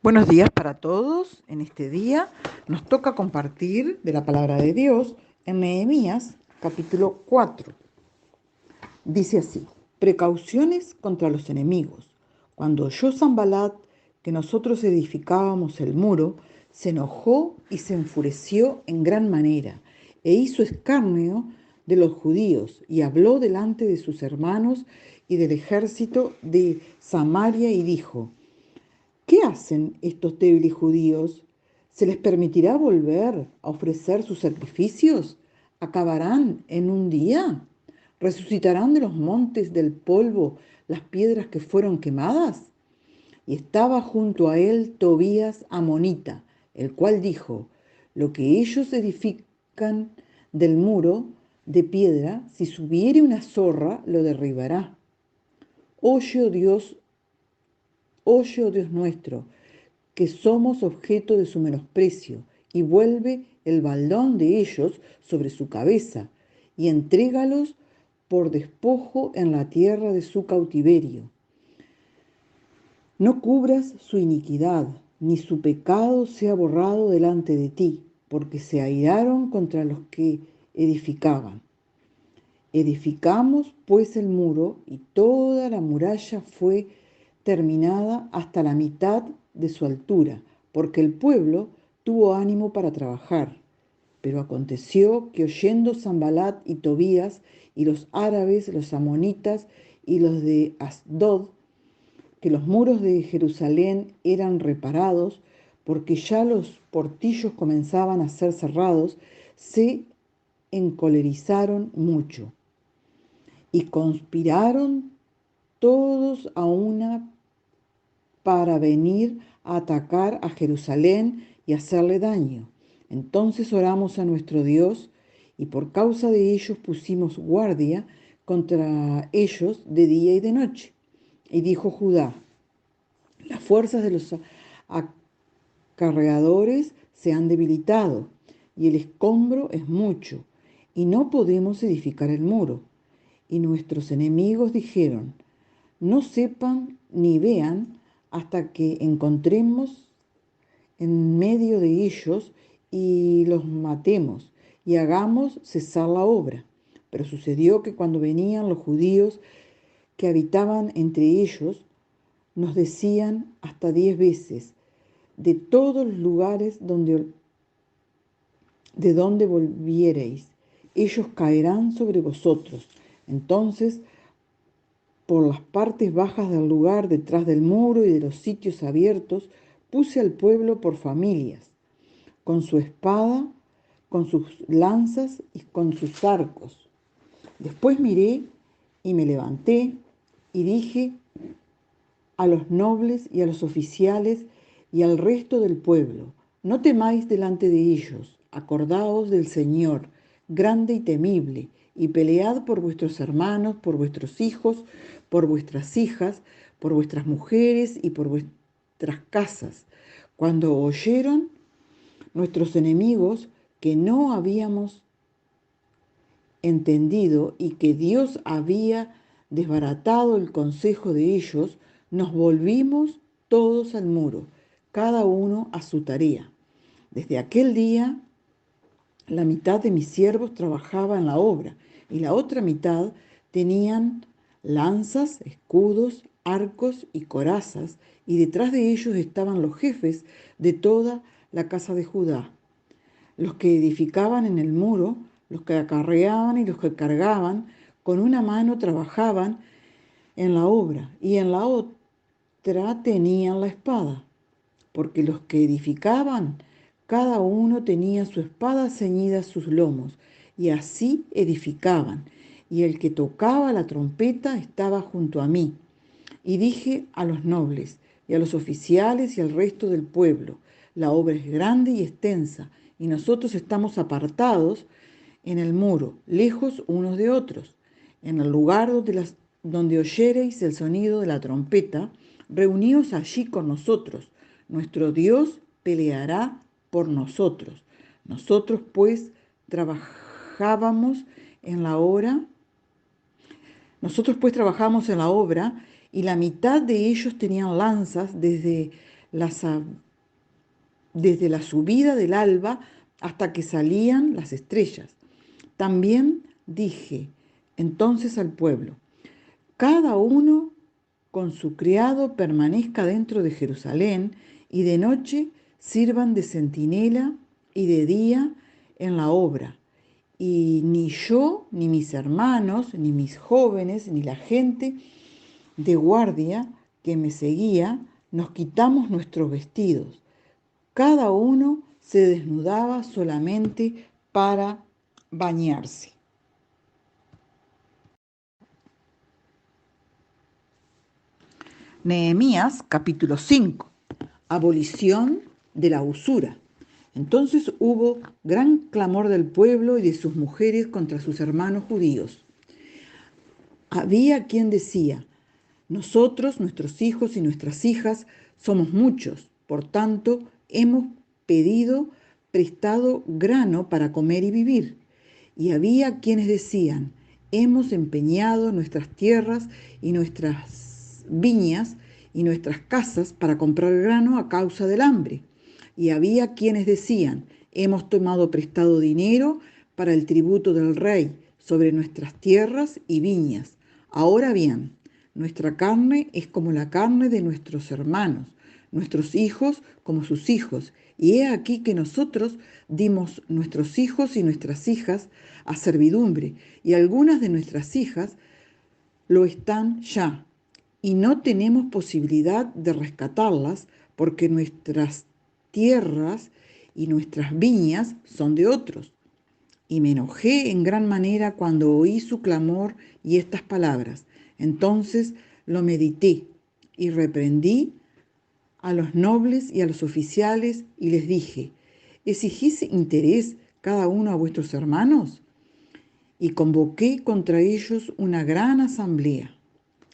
Buenos días para todos. En este día nos toca compartir de la palabra de Dios en Nehemías capítulo 4. Dice así: precauciones contra los enemigos. Cuando oyó Sanballat que nosotros edificábamos el muro, se enojó y se enfureció en gran manera, e hizo escarnio de los judíos, y habló delante de sus hermanos y del ejército de Samaria, y dijo: ¿qué hacen estos débiles judíos? ¿Se les permitirá volver a ofrecer sus sacrificios? ¿Acabarán en un día? ¿Resucitarán de los montes del polvo las piedras que fueron quemadas? Y estaba junto a él Tobías amonita, el cual dijo: lo que ellos edifican del muro de piedra, si subiere una zorra, lo derribará. Oye, oh Dios, oye, oh Dios nuestro, que somos objeto de su menosprecio, y vuelve el baldón de ellos sobre su cabeza, y entrégalos por despojo en la tierra de su cautiverio. No cubras su iniquidad, ni su pecado sea borrado delante de ti, porque se airaron contra los que edificaban. Edificamos pues el muro, y toda la muralla fue terminada hasta la mitad de su altura, porque el pueblo tuvo ánimo para trabajar. Pero aconteció que oyendo Sanballat y Tobías y los árabes, los amonitas y los de Asdod, que los muros de Jerusalén eran reparados, porque ya los portillos comenzaban a ser cerrados, se encolerizaron mucho y conspiraron todos a una para venir a atacar a Jerusalén y hacerle daño. Entonces oramos a nuestro Dios, y por causa de ellos pusimos guardia contra ellos de día y de noche. Y dijo Judá: las fuerzas de los acarreadores se han debilitado, y el escombro es mucho, y no podemos edificar el muro. Y nuestros enemigos dijeron: no sepan ni vean hasta que encontremos en medio de ellos y los matemos y hagamos cesar la obra. Pero sucedió que cuando venían los judíos que habitaban entre ellos, nos decían hasta 10 veces: de todos los lugares de donde volviereis, ellos caerán sobre vosotros. Entonces, por las partes bajas del lugar, detrás del muro y de los sitios abiertos, puse al pueblo por familias, con su espada, con sus lanzas y con sus arcos. Después miré y me levanté y dije a los nobles y a los oficiales y al resto del pueblo: no temáis delante de ellos, acordaos del Señor, grande y temible, y pelead por vuestros hermanos, por vuestros hijos, por vuestras hijas, por vuestras mujeres y por vuestras casas. Cuando oyeron nuestros enemigos que no habíamos entendido y que Dios había desbaratado el consejo de ellos, nos volvimos todos al muro, cada uno a su tarea. Desde aquel día, la mitad de mis siervos trabajaba en la obra, y la otra mitad tenían lanzas, escudos, arcos y corazas, y detrás de ellos estaban los jefes de toda la casa de Judá, los que edificaban en el muro, los que acarreaban y los que cargaban. Con una mano trabajaban en la obra, y en la otra tenían la espada, porque los que edificaban, cada uno tenía su espada ceñida a sus lomos, y así edificaban. Y el que tocaba la trompeta estaba junto a mí. Y dije a los nobles y a los oficiales y al resto del pueblo: la obra es grande y extensa, y nosotros estamos apartados en el muro, lejos unos de otros. En el lugar donde oyereis el sonido de la trompeta, reuníos allí con nosotros. Nuestro Dios peleará por nosotros. Nosotros pues trabajábamos en la obra nosotros pues trabajamos en la obra, y la mitad de ellos tenían lanzas desde las, desde la subida del alba hasta que salían las estrellas. También dije entonces al pueblo: cada uno con su criado permanezca dentro de Jerusalén, y de noche sirvan de centinela y de día en la obra. Y ni yo, ni mis hermanos, ni mis jóvenes, ni la gente de guardia que me seguía, nos quitamos nuestros vestidos. Cada uno se desnudaba solamente para bañarse. Nehemías capítulo 5. Abolición de la usura. Entonces hubo gran clamor del pueblo y de sus mujeres contra sus hermanos judíos. Había quien decía: nosotros, nuestros hijos y nuestras hijas somos muchos, por tanto hemos pedido prestado grano para comer y vivir. Y había quienes decían: hemos empeñado nuestras tierras y nuestras viñas y nuestras casas para comprar grano a causa del hambre. Y había quienes decían: hemos tomado prestado dinero para el tributo del rey sobre nuestras tierras y viñas. Ahora bien, nuestra carne es como la carne de nuestros hermanos, nuestros hijos como sus hijos. Y he aquí que nosotros dimos nuestros hijos y nuestras hijas a servidumbre, y algunas de nuestras hijas lo están ya, y no tenemos posibilidad de rescatarlas porque nuestras tierras y nuestras viñas son de otros. Y me enojé en gran manera cuando oí su clamor y estas palabras. Entonces lo medité y reprendí a los nobles y a los oficiales y les dije: ¿exigís interés cada uno a vuestros hermanos? Y convoqué contra ellos una gran asamblea.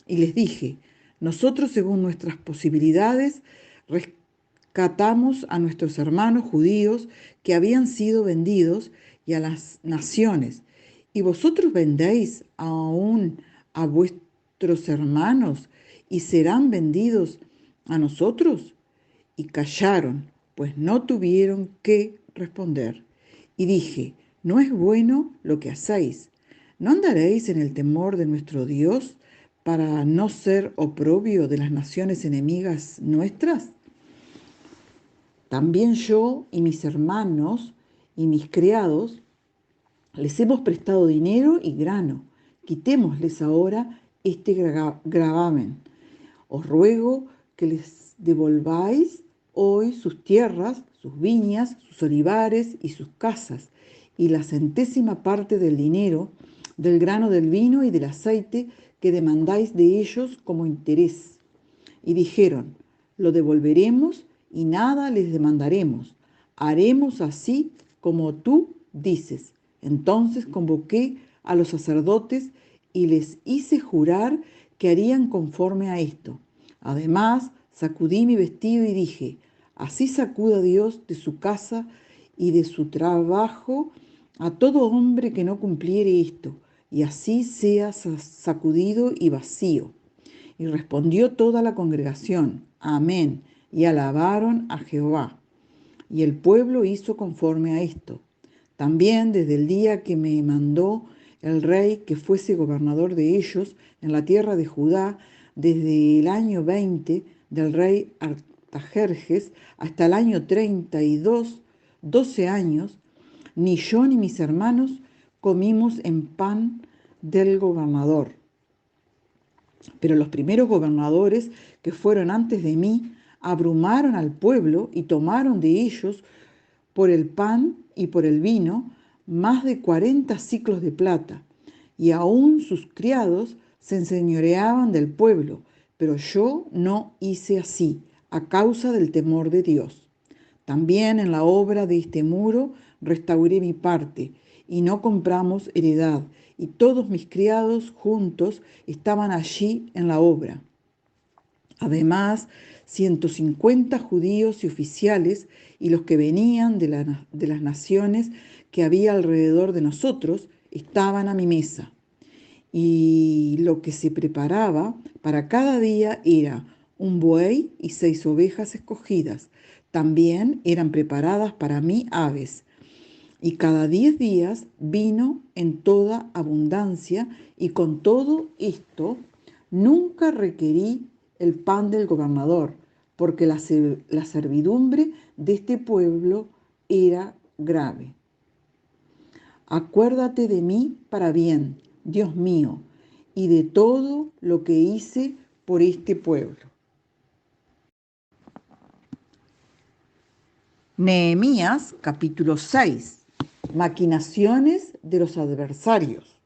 Y les dije: nosotros, según nuestras posibilidades, rescatamos a nuestros hermanos judíos que habían sido vendidos y a las naciones. ¿Y vosotros vendéis aún a vuestros hermanos y serán vendidos a nosotros? Y callaron, pues no tuvieron qué responder. Y dije: no es bueno lo que hacéis. ¿No andaréis en el temor de nuestro Dios para no ser oprobio de las naciones enemigas nuestras? También yo y mis hermanos y mis criados les hemos prestado dinero y grano. Quitémosles ahora este gravamen. Os ruego que les devolváis hoy sus tierras, sus viñas, sus olivares y sus casas, y la centésima parte del dinero, del grano del vino y del aceite que demandáis de ellos como interés. Y dijeron: lo devolveremos y nada les demandaremos. Haremos así como tú dices. Entonces convoqué a los sacerdotes y les hice jurar que harían conforme a esto. Además, sacudí mi vestido y dije: así sacuda Dios de su casa y de su trabajo a todo hombre que no cumpliere esto, y así sea sacudido y vacío. Y respondió toda la congregación: amén, y alabaron a Jehová. Y el pueblo hizo conforme a esto. También desde el día que me mandó el rey que fuese gobernador de ellos en la tierra de Judá, desde el año 20 del rey Artajerjes hasta el año 32, 12 años, ni yo ni mis hermanos comimos en pan del gobernador. Pero los primeros gobernadores que fueron antes de mí abrumaron al pueblo y tomaron de ellos por el pan y por el vino más de 40 siclos de plata, y aún sus criados se enseñoreaban del pueblo, pero yo no hice así, a causa del temor de Dios. También en la obra de este muro restauré mi parte, y no compramos heredad, y todos mis criados juntos estaban allí en la obra. Además, 150 judíos y oficiales y los que venían de las naciones que había alrededor de nosotros estaban a mi mesa. Y lo que se preparaba para cada día era un buey y 6 ovejas escogidas. También eran preparadas para mí aves. Y cada 10 días vino en toda abundancia, y con todo esto nunca requerí el pan del gobernador, porque la servidumbre de este pueblo era grave. Acuérdate de mí para bien, Dios mío, y de todo lo que hice por este pueblo. Nehemías capítulo 6. Maquinaciones de los adversarios.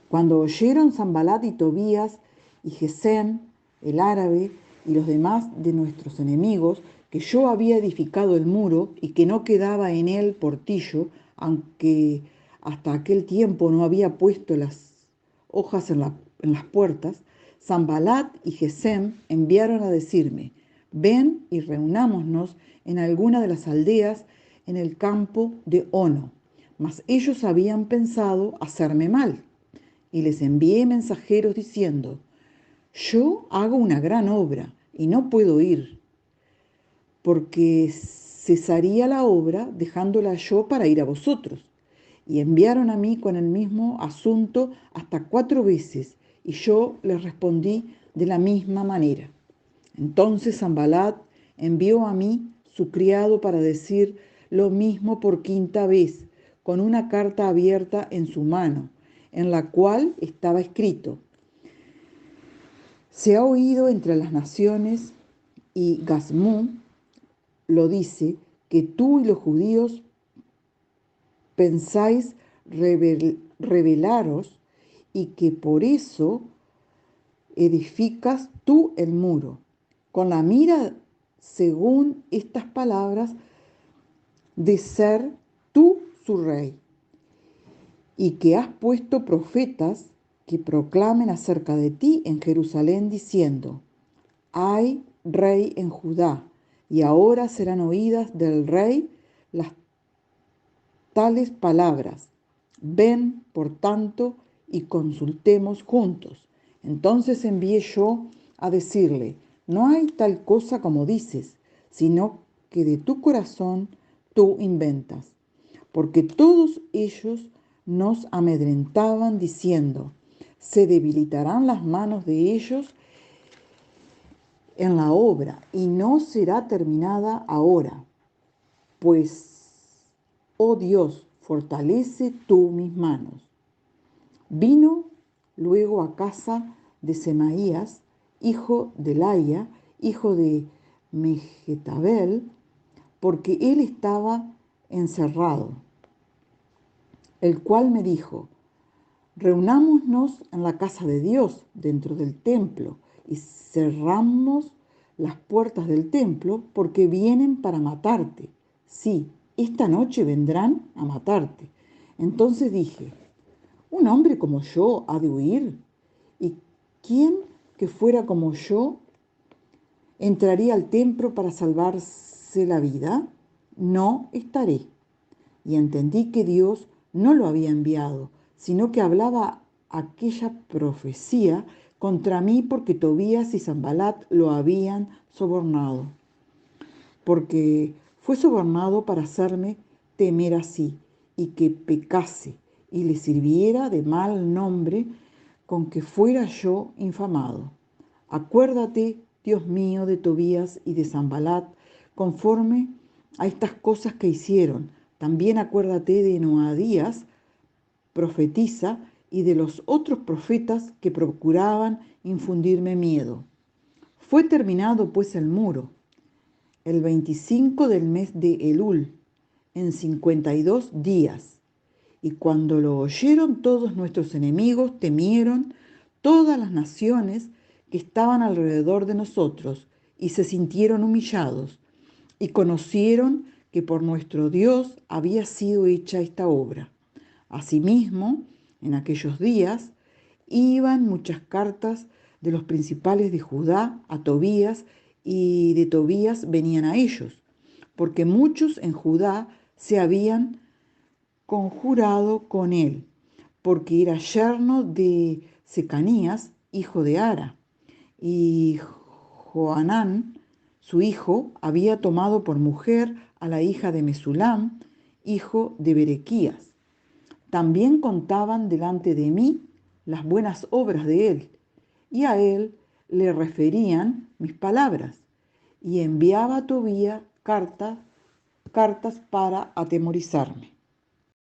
Cuando oyeron Sanbalat y Tobías y Gesem, el árabe, y los demás de nuestros enemigos, que yo había edificado el muro y que no quedaba en él portillo, aunque hasta aquel tiempo no había puesto las hojas en las puertas, Sanbalat y Gesem enviaron a decirme: ven y reunámonos en alguna de las aldeas en el campo de Ono. Mas ellos habían pensado hacerme mal. Y les envié mensajeros diciendo: yo hago una gran obra y no puedo ir, porque cesaría la obra dejándola yo para ir a vosotros. Y enviaron a mí con el mismo asunto hasta 4 veces, y yo les respondí de la misma manera. Entonces Sanbalat envió a mí su criado para decir lo mismo por 5.ª vez, con una carta abierta en su mano, en la cual estaba escrito: se ha oído entre las naciones, y Gazmú lo dice, que tú y los judíos pensáis rebelaros, y que por eso edificas tú el muro, con la mira, según estas palabras, de ser tú su rey, y que has puesto profetas que proclamen acerca de ti en Jerusalén, diciendo: hay rey en Judá, y ahora serán oídas del rey las tales palabras. Ven, por tanto, y consultemos juntos. Entonces envié yo a decirle: no hay tal cosa como dices, sino que de tu corazón tú inventas. Porque todos ellos nos amedrentaban diciendo: se debilitarán las manos de ellos en la obra, y no será terminada ahora. Pues, oh Dios, fortalece tú mis manos. Vino luego a casa de Semaías, hijo de Laía, hijo de Mehetabel, porque él estaba encerrado, el cual me dijo: reunámonos en la casa de Dios, dentro del templo, y cerramos las puertas del templo, porque vienen para matarte. Sí, esta noche vendrán a matarte. Entonces dije: un hombre como yo ha de huir, y quién que fuera como yo entraría al templo para salvarse la vida. No estaré. Y entendí que Dios no lo había enviado, sino que hablaba aquella profecía contra mí, porque Tobías y Sanbalat lo habían sobornado. Porque fue sobornado para hacerme temer así, y que pecase, y le sirviera de mal nombre, con que fuera yo infamado. Acuérdate, Dios mío, de Tobías y de Sanbalat, conforme a estas cosas que hicieron. También acuérdate de Noadías, profetisa, y de los otros profetas que procuraban infundirme miedo. Fue terminado pues el muro, el 25 del mes de Elul, en 52 días. Y cuando lo oyeron todos nuestros enemigos, temieron todas las naciones que estaban alrededor de nosotros, y se sintieron humillados, y conocieron que por nuestro Dios había sido hecha esta obra. Asimismo, en aquellos días iban muchas cartas de los principales de Judá a Tobías, y de Tobías venían a ellos, porque muchos en Judá se habían conjurado con él, porque era yerno de Secanías, hijo de Ara. Y Johanán, su hijo, había tomado por mujer a la hija de Mesulam, hijo de Berequías. También contaban delante de mí las buenas obras de él, y a él le referían mis palabras, y enviaba a Tobía cartas para atemorizarme.